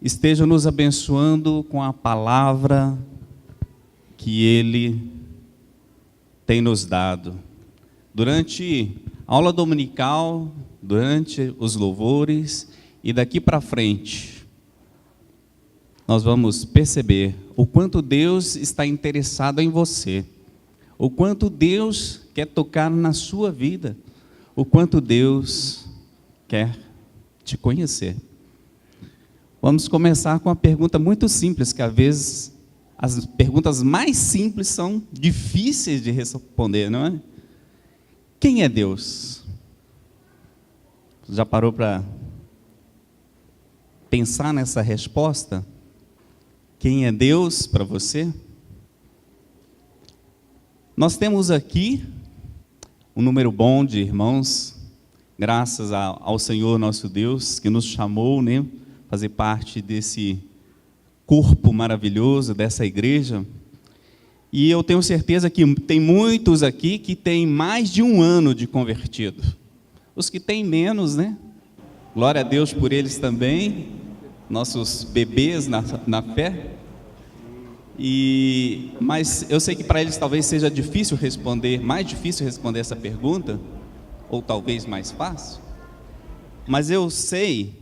esteja nos abençoando com a palavra que Ele tem nos dado. Durante a aula dominical, durante os louvores e daqui para frente, nós vamos perceber o quanto Deus está interessado em você, o quanto Deus quer tocar na sua vida, o quanto Deus quer te conhecer. Vamos começar com uma pergunta muito simples, que às vezes as perguntas mais simples são difíceis de responder, não é? Quem é Deus? Já parou para pensar nessa resposta? Quem é Deus para você? Nós temos aqui um número bom de irmãos, graças ao Senhor nosso Deus, que nos chamou, né, fazer parte desse corpo maravilhoso, dessa igreja. E eu tenho certeza que tem muitos aqui que têm mais de um ano de convertido. Os que têm menos, né? Glória a Deus por eles também, nossos bebês na fé. Mas eu sei que para eles talvez seja difícil responder, mais difícil responder essa pergunta, ou talvez mais fácil. Mas eu sei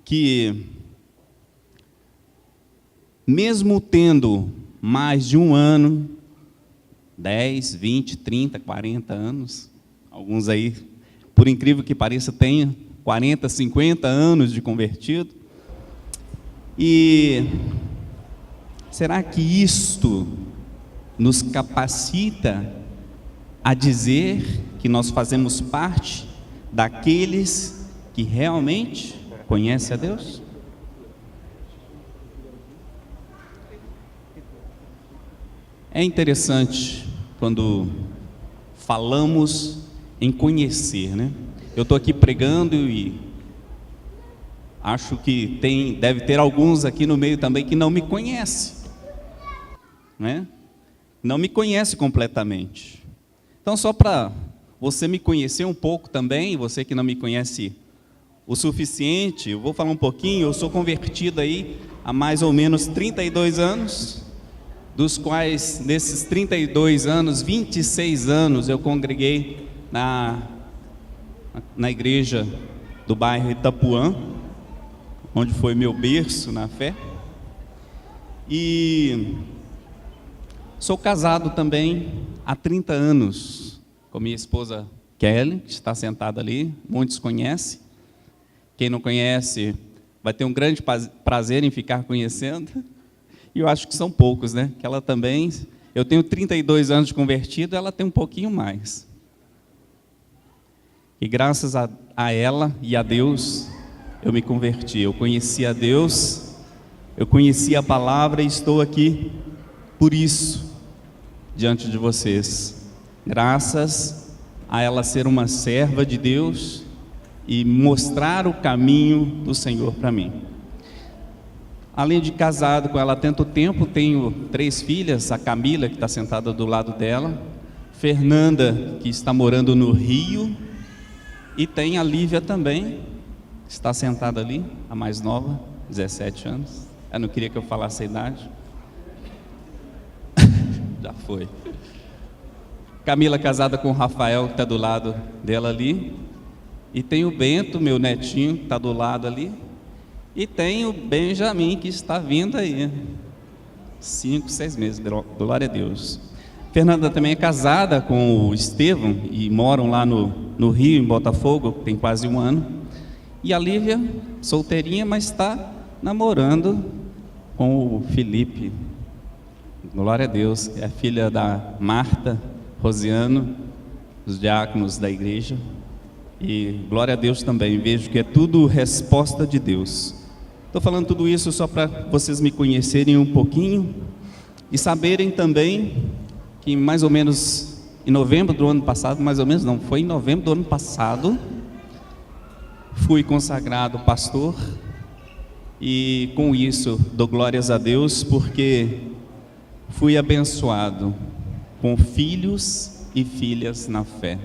que, mesmo tendo mais de um ano, 10, 20, 30, 40 anos, alguns aí, por incrível que pareça, tenham 40, 50 anos de convertido, e será que isto nos capacita a dizer que nós fazemos parte daqueles que realmente conhecem a Deus? É interessante quando falamos em conhecer, né? Eu estou aqui pregando e acho que deve ter alguns aqui no meio também que não me conhecem, né? Não me conhece completamente. Então, só para você me conhecer um pouco também, você que não me conhece o suficiente, eu vou falar um pouquinho. Eu sou convertido aí há mais ou menos 32 anos, dos quais, nesses 32 anos, 26 anos eu congreguei na igreja do bairro Itapuã, onde foi meu berço na fé. E sou casado também há 30 anos com minha esposa Kelly, que está sentada ali, muitos conhecem. Quem não conhece vai ter um grande prazer em ficar conhecendo. E eu acho que são poucos, né? Que ela também, eu tenho 32 anos de convertido, ela tem um pouquinho mais. E graças a ela e a Deus, eu me converti. Eu conheci a Deus, eu conheci a palavra e estou aqui por isso, diante de vocês. Graças a ela ser uma serva de Deus e mostrar o caminho do Senhor para mim. Além de casado com ela há tanto tempo, tenho 3 filhas, a Camila, que está sentada do lado dela, Fernanda, que está morando no Rio, e tem a Lívia também, que está sentada ali, a mais nova, 17 anos. Eu não queria que eu falasse a idade. Já foi. Camila casada com o Rafael, que está do lado dela ali. E tem o Bento, meu netinho, que está do lado ali. E tem o Benjamin, que está vindo aí. 5, 6 meses, glória a Deus. Fernanda também é casada com o Estevão e moram lá no Rio, em Botafogo, tem quase um ano. E a Lívia, solteirinha, mas está namorando com o Felipe. Glória a Deus, é filha da Marta, Rosiano, os diáconos da igreja. E glória a Deus também, vejo que é tudo resposta de Deus. Estou falando tudo isso só para vocês me conhecerem um pouquinho e saberem também que mais ou menos em novembro do ano passado, mais ou menos não, foi em novembro do ano passado, fui consagrado pastor. E com isso dou glórias a Deus, porque fui abençoado com filhos e filhas na fé.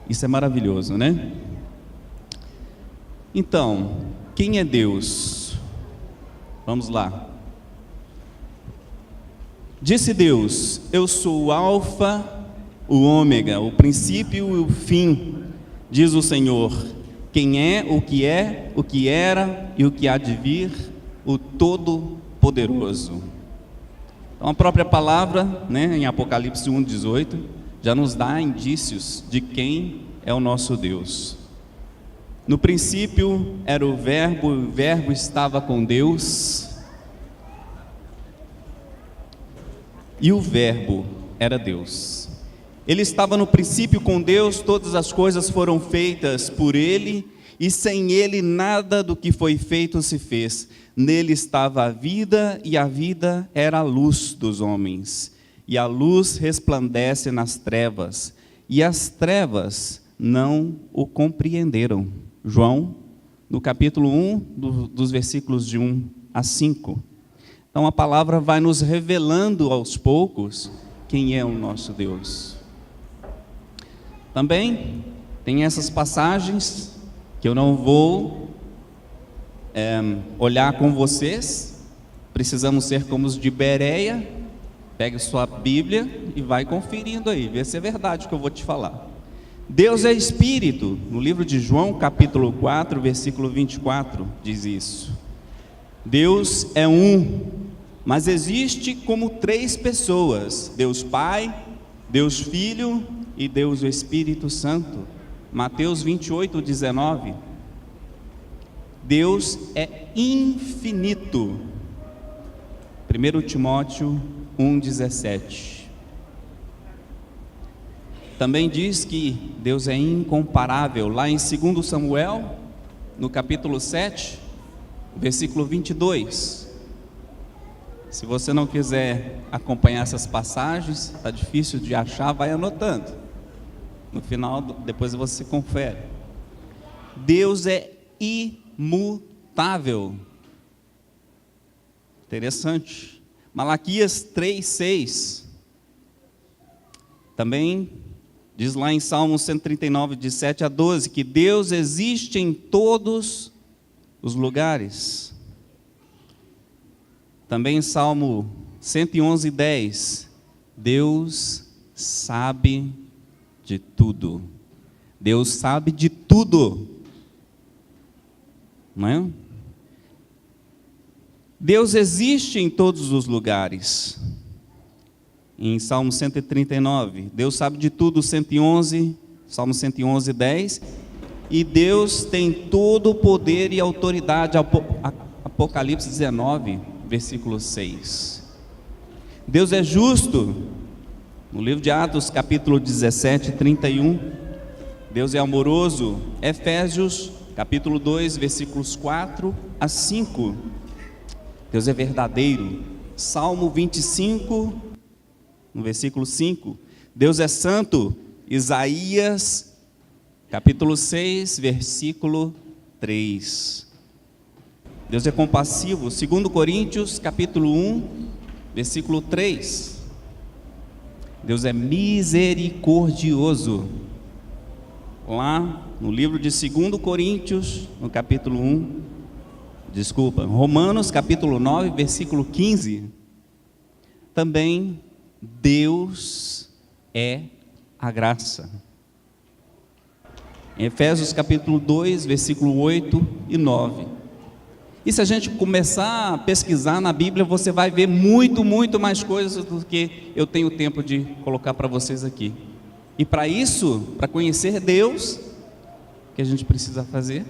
Isso é maravilhoso, né? Então, Quem é Deus? Vamos lá. Disse Deus: eu sou o Alfa, o Ômega, o princípio e o fim, diz o Senhor, quem é, o que era e o que há de vir, o Todo-Poderoso. Então a própria palavra, em Apocalipse 1,18, já nos dá indícios de quem é o nosso Deus. No princípio era o Verbo estava com Deus, e o Verbo era Deus. Ele estava no princípio com Deus, todas as coisas foram feitas por Ele, e sem Ele nada do que foi feito se fez. Nele estava a vida, e a vida era a luz dos homens. E a luz resplandece nas trevas, e as trevas não o compreenderam. João, no capítulo 1, dos versículos de 1 a 5. Então a palavra vai nos revelando aos poucos quem é o nosso Deus. Também tem essas passagens que eu não vou olhar com vocês. Precisamos ser como os de Bereia. Pegue sua Bíblia e vai conferindo aí, vê se é verdade o que eu vou te falar. Deus é Espírito. No livro de João, capítulo 4, versículo 24, diz isso. Deus é um, mas existe como três pessoas: Deus Pai, Deus Filho e Deus o Espírito Santo. Mateus 28, 19. Deus é infinito. 1 Timóteo 1,17. Também diz que Deus é incomparável, lá em 2 Samuel, no capítulo 7, versículo 22. Se você não quiser acompanhar essas passagens, está difícil de achar, vai anotando. No final, depois você confere. Deus é imutável. Interessante. Malaquias 3:6. Também diz lá em Salmo 139, de 7 a 12, que Deus existe em todos os lugares. Também em Salmo 111:10, Deus sabe de tudo. Deus sabe de tudo. Não é? Deus existe em todos os lugares. Em Salmo 139, Deus sabe de tudo, 111, Salmo 111:10, e Deus tem todo o poder e autoridade, Apocalipse 19, versículo 6. Deus é justo, no livro de Atos, capítulo 17, 31, Deus é amoroso, Efésios, capítulo 2, versículos 4 a 5, Deus é verdadeiro, Salmo 25, no versículo 5, Deus é santo, Isaías, capítulo 6, versículo 3. Deus é compassivo, 2 Coríntios, capítulo 1, versículo 3. Deus é misericordioso. Lá no livro de 2 Coríntios, no capítulo 1, Romanos, capítulo 9, versículo 15. Também Deus é a graça. Em Efésios capítulo 2, versículo 8 e 9. E se a gente começar a pesquisar na Bíblia, você vai ver muito mais coisas do que eu tenho tempo de colocar para vocês aqui. E para isso, para conhecer Deus, o que a gente precisa fazer?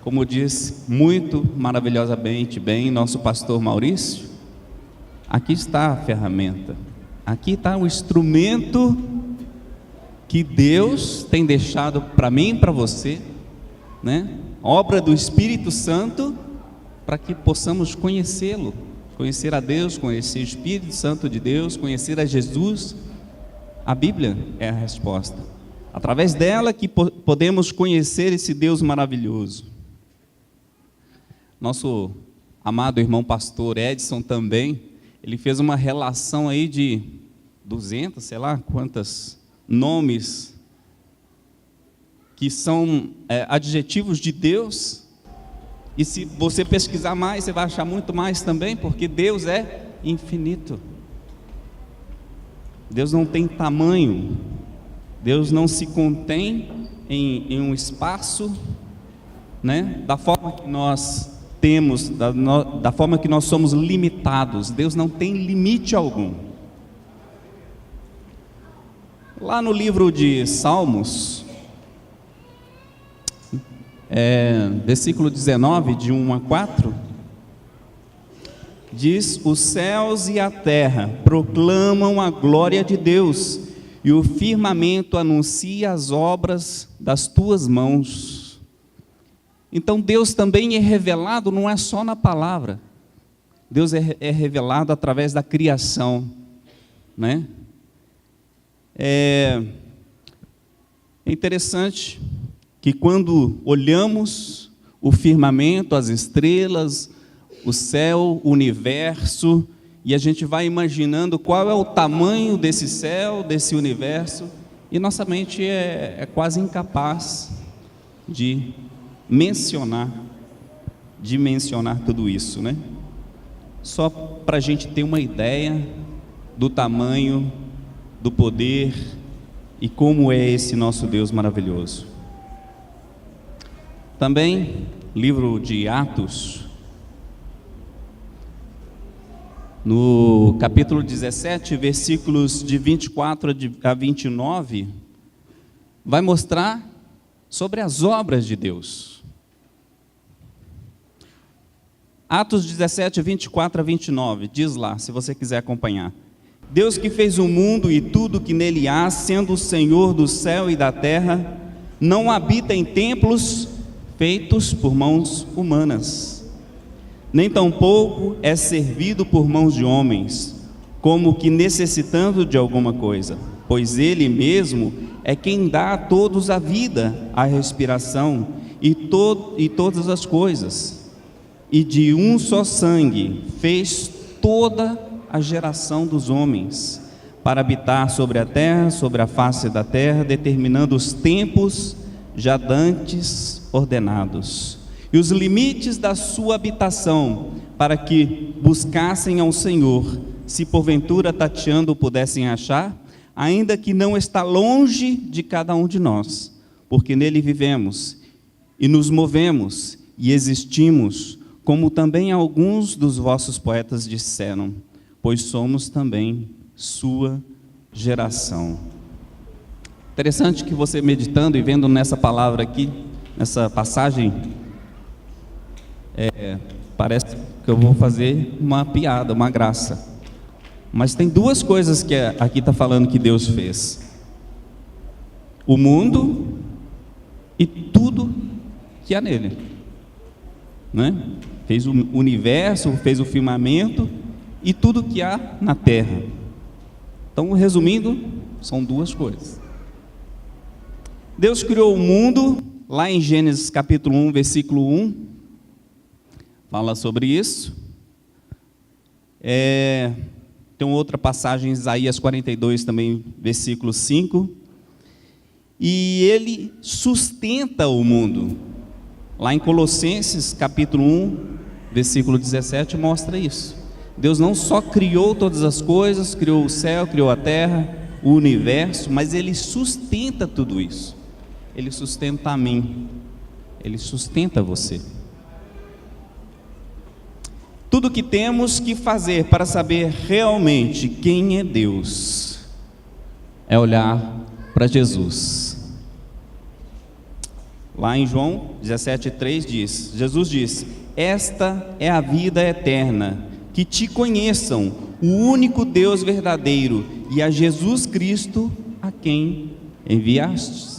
Como diz muito maravilhosamente bem nosso pastor Maurício, aqui está a ferramenta, aqui está o instrumento que Deus tem deixado para mim e para você, obra do Espírito Santo, para que possamos conhecê-lo, conhecer a Deus, conhecer o Espírito Santo de Deus, conhecer a Jesus. A Bíblia é a resposta, através dela que podemos conhecer esse Deus maravilhoso. Nosso amado irmão pastor Edson também, ele fez uma relação aí de 200, sei lá quantos nomes que são adjetivos de Deus, E se você pesquisar mais, você vai achar muito mais também, porque Deus é infinito. Deus não tem tamanho. Deus não se contém em um espaço, né? Da forma que nós temos, da forma que nós somos limitados. Deus não tem limite algum. Lá no livro de Salmos, versículo 19, de 1 a 4, diz: os céus e a terra proclamam a glória de Deus, e o firmamento anuncia as obras das tuas mãos. Então Deus também é revelado, não é só na palavra. Deus é revelado através da criação, né? É interessante que quando olhamos o firmamento, as estrelas, o céu, o universo, e a gente vai imaginando qual é o tamanho desse céu, desse universo, e nossa mente é quase incapaz de dimensionar tudo isso, né? Só para a gente ter uma ideia do tamanho, do poder e como é esse nosso Deus maravilhoso. Também, livro de Atos, no capítulo 17, versículos de 24 a 29, vai mostrar sobre as obras de Deus. Atos 17, 24 a 29, diz lá, se você quiser acompanhar: Deus que fez o mundo e tudo que nele há, sendo o Senhor do céu e da terra, não habita em templos feitos por mãos humanas, nem tampouco é servido por mãos de homens, como que necessitando de alguma coisa, pois Ele mesmo é quem dá a todos a vida, a respiração e todas as coisas, e de um só sangue fez toda a geração dos homens, para habitar sobre a terra, sobre a face da terra, determinando os tempos já dantes ordenados, e os limites da sua habitação, para que buscassem ao Senhor, se porventura tateando o pudessem achar, ainda que não está longe de cada um de nós, porque nele vivemos, e nos movemos, e existimos, como também alguns dos vossos poetas disseram, pois somos também sua geração. Interessante que você meditando e vendo nessa palavra aqui, nessa passagem, parece que eu vou fazer uma piada, uma graça. Mas tem duas coisas que aqui está falando que Deus fez: o mundo e tudo que há nele, né? Fez o universo, fez o firmamento e tudo que há na terra. Então, resumindo, são duas coisas. Deus criou o mundo, lá em Gênesis capítulo 1, versículo 1, fala sobre isso. Tem outra passagem, Isaías 42 também, versículo 5. E Ele sustenta o mundo. Lá em Colossenses capítulo 1, versículo 17, mostra isso. Deus não só criou todas as coisas, criou o céu, criou a terra, o universo, mas Ele sustenta tudo isso. Ele sustenta a mim, Ele sustenta você. Tudo que temos que fazer para saber realmente quem é Deus é olhar para Jesus. Lá em João 17,3 diz, Jesus diz: esta é a vida eterna, que te conheçam, o único Deus verdadeiro, e a Jesus Cristo a quem enviastes.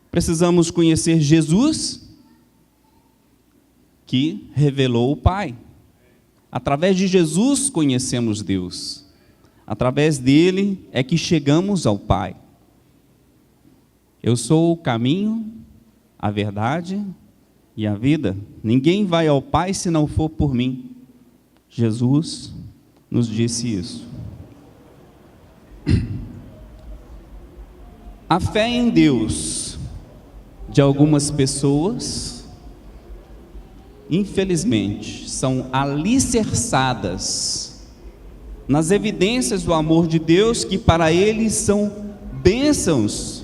Precisamos conhecer Jesus, que revelou o Pai. Através de Jesus conhecemos Deus. Através dele é que chegamos ao Pai. Eu sou o caminho, a verdade e a vida. Ninguém vai ao Pai se não for por mim. Jesus nos disse isso. A fé em Deus de algumas pessoas infelizmente, são alicerçadas nas evidências do amor de Deus, que para eles são bênçãos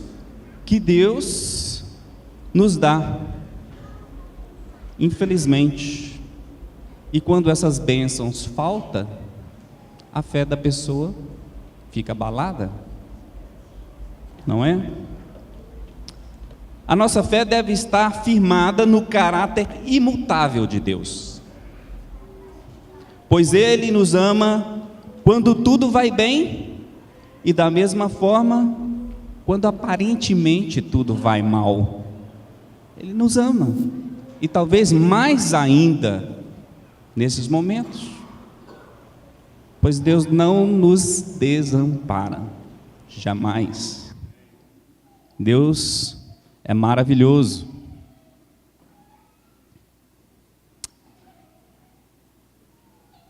que Deus nos dá. Infelizmente. E quando essas bênçãos faltam, a fé da pessoa fica abalada, não é? A nossa fé deve estar firmada no caráter imutável de Deus, pois Ele nos ama quando tudo vai bem, e da mesma forma, quando aparentemente tudo vai mal. Ele nos ama, e talvez mais ainda nesses momentos, pois Deus não nos desampara, jamais. Deus é maravilhoso.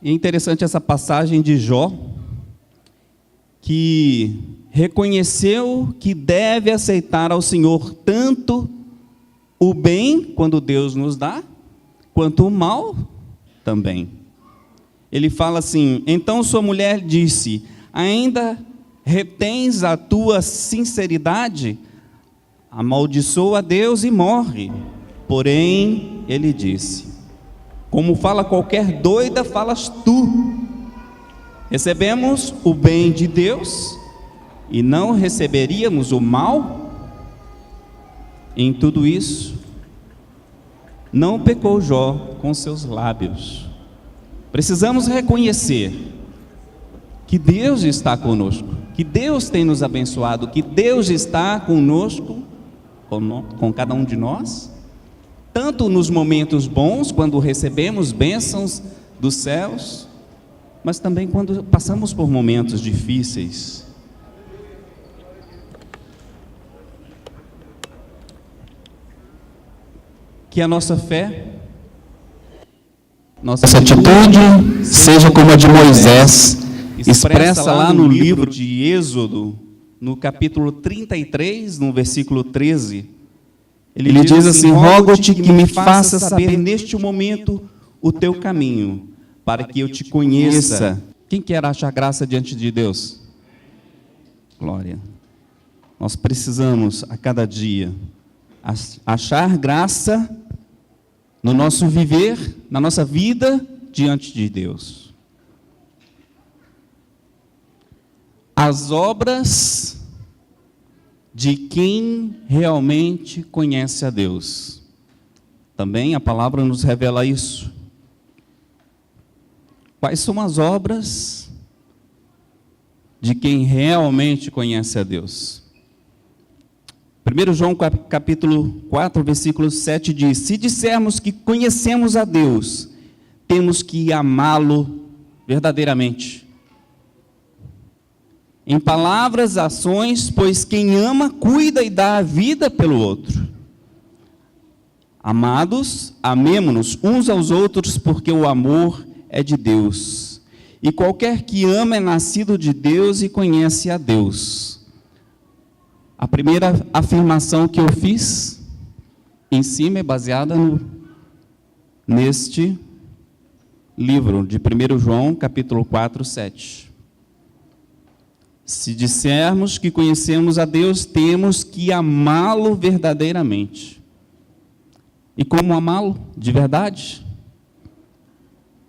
E é interessante essa passagem de Jó, que reconheceu que deve aceitar ao Senhor tanto o bem, quando Deus nos dá, quanto o mal também. Ele fala assim: então sua mulher disse, ainda retens a tua sinceridade? Amaldiçoa a Deus e morre. Porém, ele disse, como fala qualquer doida, falas tu. Recebemos o bem de Deus e não receberíamos o mal? Em tudo isso, não pecou Jó com seus lábios. Precisamos reconhecer que Deus está conosco, que Deus tem nos abençoado, que Deus está conosco, com cada um de nós, tanto nos momentos bons, quando recebemos bênçãos dos céus, mas também quando passamos por momentos difíceis. Que a nossa fé, nossa atitude seja como a de Moisés, expressa lá no livro de Êxodo, no capítulo 33, no versículo 13, ele diz assim: rogo-te que me faça saber neste momento o teu caminho, para que eu te conheça. Quem quer achar graça diante de Deus? Glória. Nós precisamos a cada dia achar graça no nosso viver, na nossa vida diante de Deus. As obras de quem realmente conhece a Deus. Também a palavra nos revela isso. Quais são as obras de quem realmente conhece a Deus? 1 João capítulo 4, versículo 7 diz: se dissermos que conhecemos a Deus, temos que amá-lo verdadeiramente. Em palavras, ações, pois quem ama, cuida e dá a vida pelo outro. Amados, amemo-nos uns aos outros, porque o amor é de Deus. E qualquer que ama é nascido de Deus e conhece a Deus. A primeira afirmação que eu fiz em cima é baseada neste livro de 1 João, capítulo 4, 7. Se dissermos que conhecemos a Deus, temos que amá-lo verdadeiramente. E como amá-lo de verdade?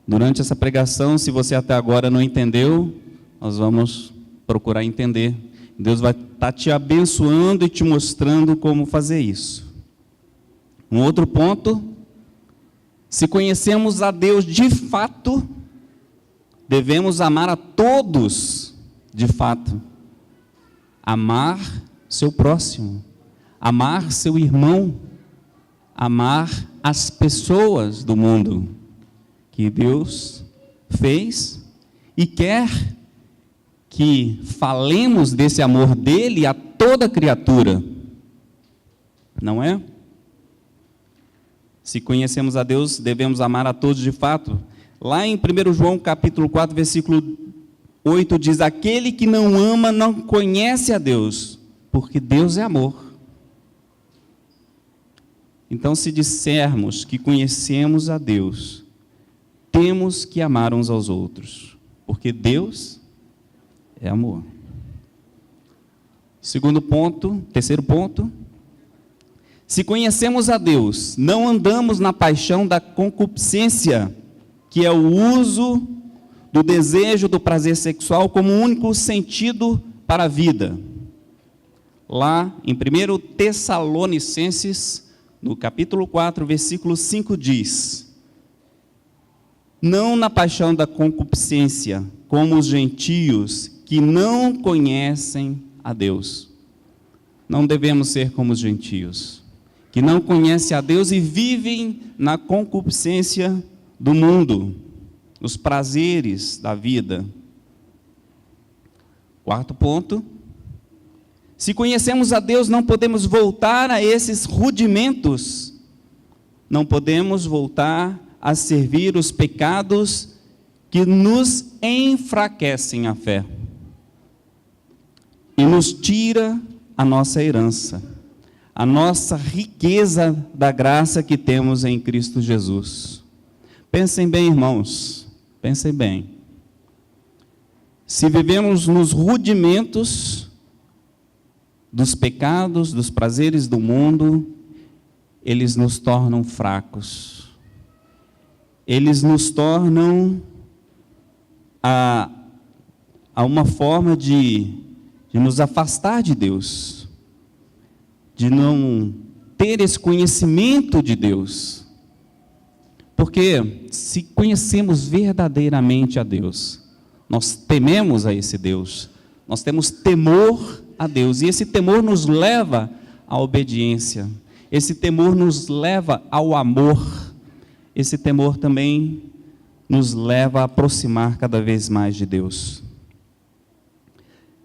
Durante essa pregação, se você até agora não entendeu, nós vamos procurar entender. Deus vai estar te abençoando e te mostrando como fazer isso. Um outro ponto: se conhecemos a Deus de fato, devemos amar a todos de fato. Amar seu próximo, amar seu irmão, amar as pessoas do mundo que Deus fez e quer que falemos desse amor dele a toda criatura, não é? Se conhecemos a Deus, devemos amar a todos de fato. Lá em 1 João capítulo 4, versículo 8 diz: aquele que não ama não conhece a Deus, porque Deus é amor. Então, se dissermos que conhecemos a Deus, temos que amar uns aos outros, porque Deus é amor. Terceiro ponto, se conhecemos a Deus, não andamos na paixão da concupiscência, que é o uso do desejo do prazer sexual como único sentido para a vida. Lá em 1 Tessalonicenses, no capítulo 4, versículo 5 diz: não na paixão da concupiscência, como os gentios que não conhecem a Deus. Não devemos ser como os gentios, que não conhecem a Deus e vivem na concupiscência do mundo, nos prazeres da vida. Quarto ponto, se conhecemos a Deus, não podemos voltar a esses rudimentos, não podemos voltar a servir os pecados que nos enfraquecem a fé e nos tira a nossa herança, a nossa riqueza da graça que temos em Cristo Jesus. Pensem bem, irmãos, pensem bem. Se vivemos nos rudimentos dos pecados, dos prazeres do mundo, eles nos tornam fracos. Eles nos tornam a uma forma de nos afastar de Deus, de não ter esse conhecimento de Deus. Porque se conhecemos verdadeiramente a Deus, nós tememos a esse Deus, nós temos temor a Deus, e esse temor nos leva à obediência, esse temor nos leva ao amor, esse temor também nos leva a aproximar cada vez mais de Deus.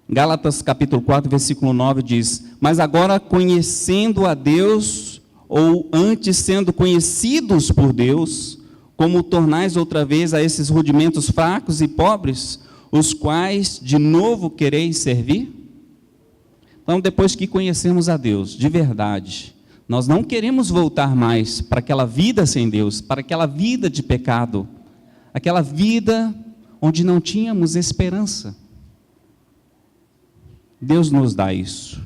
Gálatas capítulo 4, versículo 9 diz: mas agora conhecendo a Deus, ou antes sendo conhecidos por Deus, como tornais outra vez a esses rudimentos fracos e pobres, os quais de novo quereis servir? Então, depois que conhecemos a Deus de verdade, nós não queremos voltar mais para aquela vida sem Deus, para aquela vida de pecado, aquela vida onde não tínhamos esperança. Deus nos dá isso.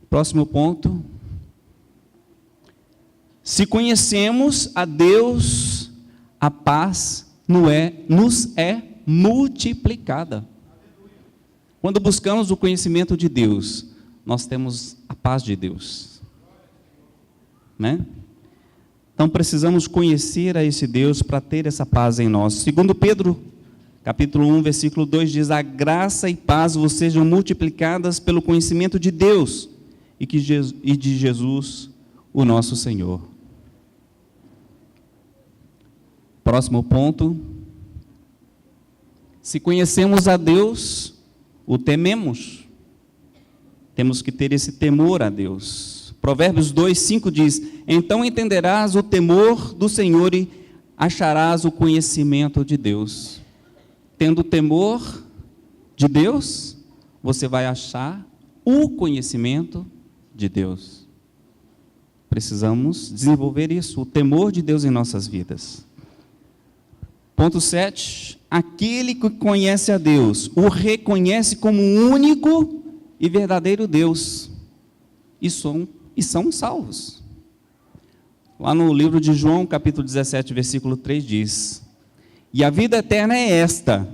Próximo ponto. Se conhecemos a Deus, a paz nos é multiplicada. Quando buscamos o conhecimento de Deus, nós temos a paz de Deus, né? Então precisamos conhecer a esse Deus para ter essa paz em nós. Segundo Pedro, capítulo 1, versículo 2 diz: a graça e paz vos sejam multiplicadas pelo conhecimento de Deus e de Jesus, o nosso Senhor. Próximo ponto. Se conhecemos a Deus, o tememos. Temos que ter esse temor a Deus. Provérbios 2, 5 diz: então entenderás o temor do Senhor e acharás o conhecimento de Deus. Tendo temor de Deus, você vai achar o conhecimento de Deus. Precisamos desenvolver isso, o temor de Deus em nossas vidas. Ponto 7. Aquele que conhece a Deus, o reconhece como único e verdadeiro Deus, e são salvos. Lá no livro de João, capítulo 17, versículo 3 diz: e a vida eterna é esta,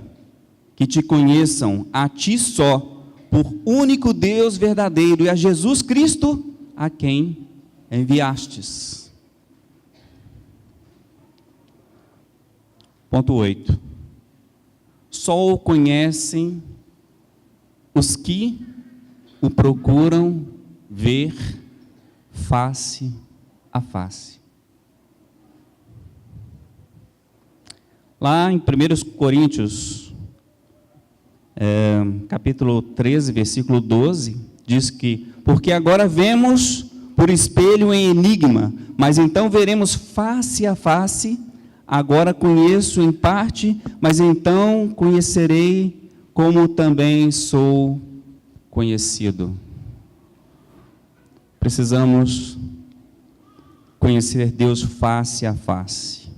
que te conheçam a ti só, por único Deus verdadeiro, e a Jesus Cristo, a quem enviastes. Ponto 8. Só o conhecem os que o procuram ver face a face. Lá em 1 Coríntios, capítulo 13, versículo 12, diz que: porque agora vemos por espelho em enigma, mas então veremos face a face. Agora conheço em parte, mas então conhecerei como também sou conhecido. precisamos conhecer Deus face a face.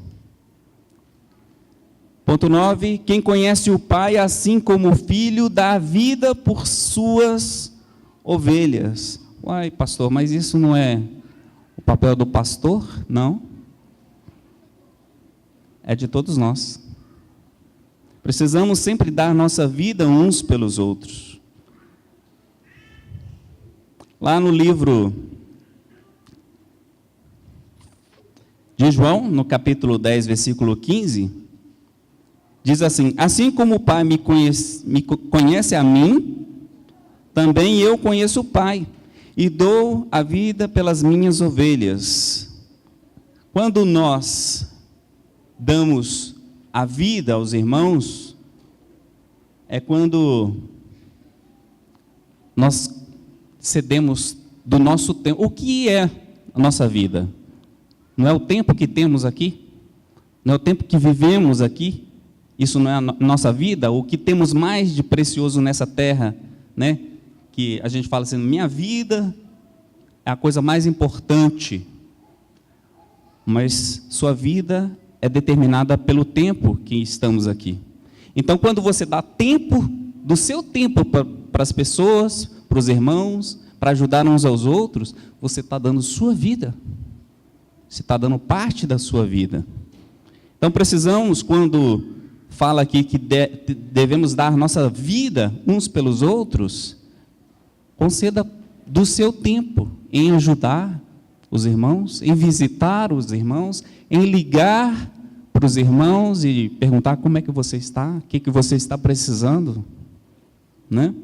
Ponto 9, quem conhece o Pai, assim como o Filho, dá a vida por suas ovelhas. Uai, pastor, mas isso não é o papel do pastor? Não. É de todos nós. Precisamos sempre dar nossa vida uns pelos outros. Lá no livro de João, no capítulo 10, versículo 15, diz assim: assim como o Pai me conhece a mim, também eu conheço o Pai, e dou a vida pelas minhas ovelhas. Quando nós damos a vida aos irmãos, é quando nós cedemos do nosso tempo. O que é a nossa vida? Não é o tempo que temos aqui? Não é o tempo que vivemos aqui? Isso não é a nossa vida? O que temos mais de precioso nessa terra, né? Que a gente fala assim, minha vida é a coisa mais importante. Mas sua vida é determinada pelo tempo que estamos aqui. Então, quando você dá tempo, do seu tempo para as pessoas, para os irmãos, para ajudar uns aos outros, você está dando sua vida. Você está dando parte da sua vida. Então, precisamos, quando fala aqui que devemos dar nossa vida uns pelos outros, conceda do seu tempo em ajudar os irmãos, em visitar os irmãos, em ligar para os irmãos e perguntar como é que você está, o que você está precisando, né?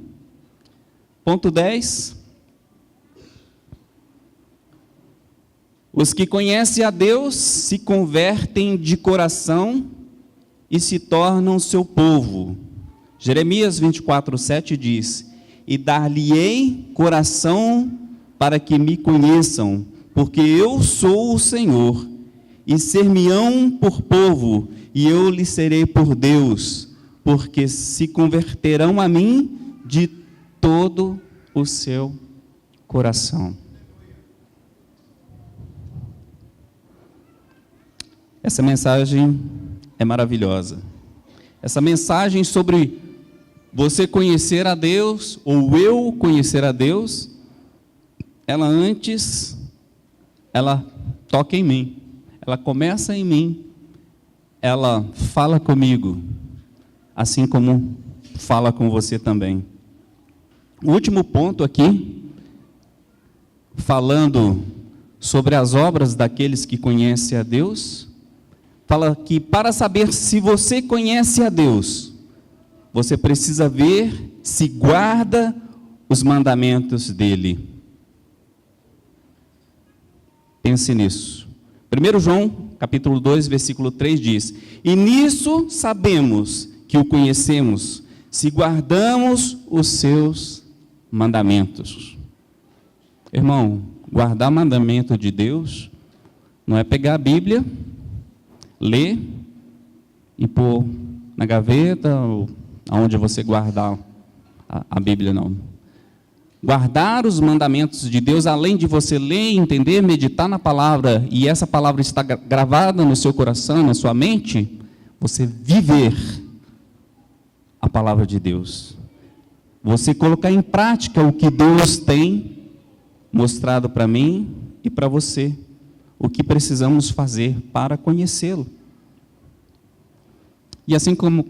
Ponto 10. Os que conhecem a Deus se convertem de coração e se tornam seu povo. Jeremias 24:7 diz: e dar-lhe-ei coração para que me conheçam, porque eu sou o Senhor, e ser-me-ão por povo, e eu lhes serei por Deus, porque se converterão a mim de todo o seu coração. Essa mensagem é maravilhosa. Essa mensagem sobre você conhecer a Deus, ou eu conhecer a Deus, ela toca em mim. Ela começa em mim, ela fala comigo, assim como fala com você também. O último ponto aqui, falando sobre as obras daqueles que conhecem a Deus, fala que para saber se você conhece a Deus, você precisa ver se guarda os mandamentos dele. Pense nisso. 1 João, capítulo 2, versículo 3 diz: e nisso sabemos que o conhecemos, se guardamos os seus mandamentos. Irmão, guardar mandamento de Deus não é pegar a Bíblia, ler e pôr na gaveta ou aonde você guardar a Bíblia, não. Guardar os mandamentos de Deus, além de você ler, entender, meditar na palavra, e essa palavra está gravada no seu coração, na sua mente, você viver a palavra de Deus. Você colocar em prática o que Deus tem mostrado para mim e para você, o que precisamos fazer para conhecê-lo. E assim como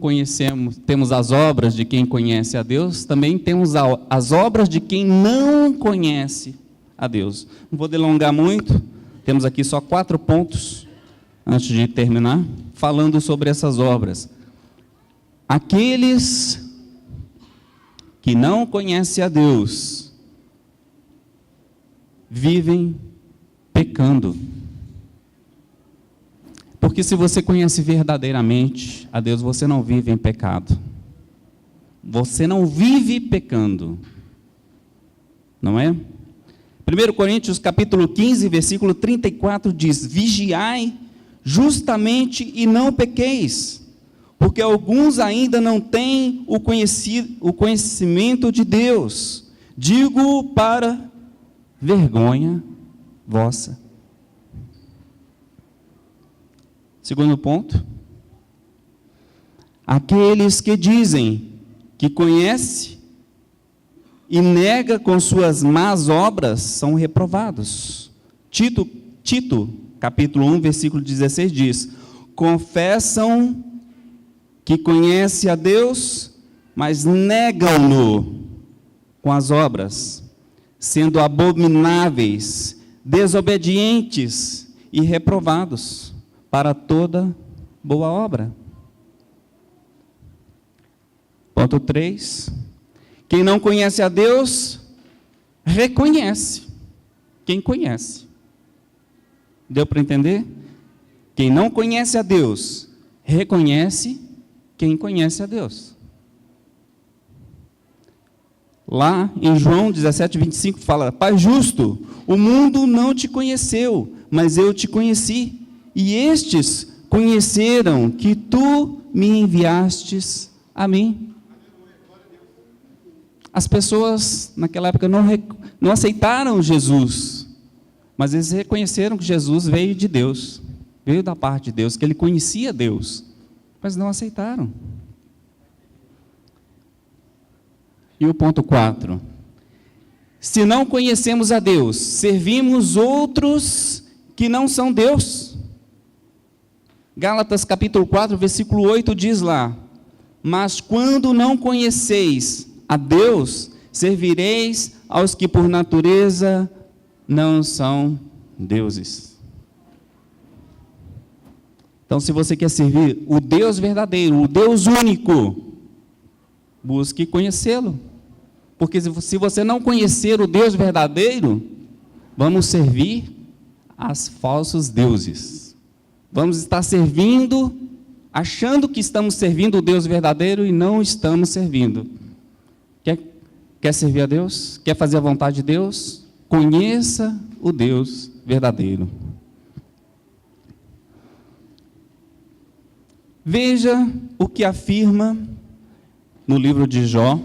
temos as obras de quem conhece a Deus, também temos as obras de quem não conhece a Deus. Não vou delongar muito, temos aqui só 4 pontos, antes de terminar, falando sobre essas obras. Aqueles que não conhecem a Deus, vivem pecando. Porque se você conhece verdadeiramente a Deus, você não vive em pecado. Você não vive pecando. Não é? 1 Coríntios capítulo 15, versículo 34 diz: vigiai justamente e não pequeis, porque alguns ainda não têm o conhecimento de Deus. Digo para vergonha vossa. Segundo ponto, aqueles que dizem que conhece e nega com suas más obras são reprovados. Tito, capítulo 1, versículo 16 diz: confessam que conhece a Deus, mas negam-no com as obras, sendo abomináveis, desobedientes e reprovados para toda boa obra. Ponto 3. Quem não conhece a Deus, reconhece quem conhece. Deu para entender? Quem não conhece a Deus, reconhece quem conhece a Deus. Lá em João 17:25 fala: Pai justo, o mundo não te conheceu, mas eu te conheci, e estes conheceram que tu me enviastes a mim. As pessoas naquela época não aceitaram Jesus, mas eles reconheceram que Jesus veio de Deus, veio da parte de Deus, que ele conhecia Deus, mas não aceitaram. E o ponto 4, se não conhecemos a Deus, servimos outros que não são Deus. Gálatas capítulo 4, versículo 8 diz lá: mas quando não conheceis a Deus, servireis aos que por natureza não são deuses. Então, se você quer servir o Deus verdadeiro, o Deus único, busque conhecê-lo. Porque se você não conhecer o Deus verdadeiro, vamos servir aos falsos deuses. Vamos estar servindo, achando que estamos servindo o Deus verdadeiro e não estamos servindo. Quer servir a Deus? Quer fazer a vontade de Deus? Conheça o Deus verdadeiro. Veja o que afirma no livro de Jó,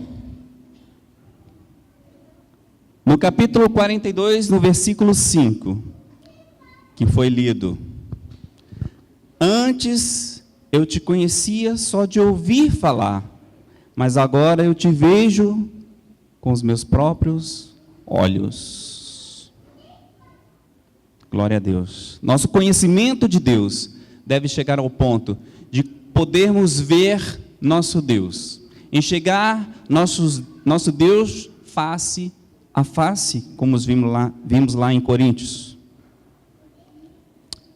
no capítulo 42, no versículo 5, que foi lido. Antes eu te conhecia só de ouvir falar, mas agora eu te vejo com os meus próprios olhos. Glória a Deus. Nosso conhecimento de Deus deve chegar ao ponto de podermos ver nosso Deus, enxergar nosso Deus face a face, como vimos lá em Coríntios.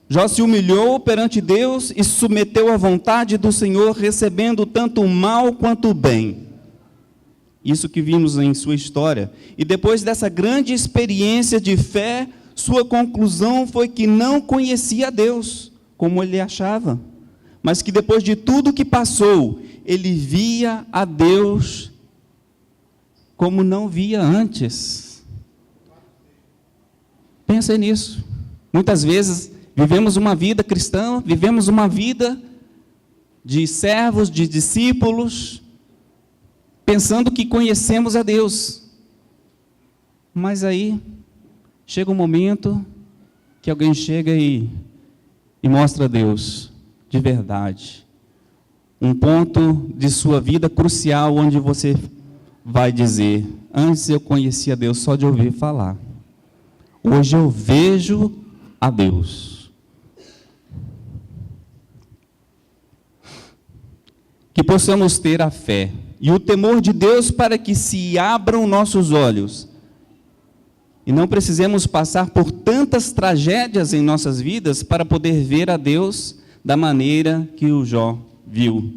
Jó se humilhou perante Deus e se submeteu à vontade do Senhor, recebendo tanto o mal quanto o bem. Isso que vimos em sua história. E depois dessa grande experiência de fé, sua conclusão foi que não conhecia a Deus, como ele achava, mas que depois de tudo que passou, ele via a Deus como não via antes. Pensa nisso. Muitas vezes vivemos uma vida cristã, vivemos uma vida de servos, de discípulos, pensando que conhecemos a Deus. Mas aí chega um momento que alguém chega e mostra a Deus de verdade. Um ponto de sua vida crucial, onde você vai dizer: antes eu conhecia Deus só de ouvir falar, hoje eu vejo a Deus. Que possamos ter a fé e o temor de Deus para que se abram nossos olhos e não precisemos passar por tantas tragédias em nossas vidas para poder ver a Deus da maneira que o Jó viu.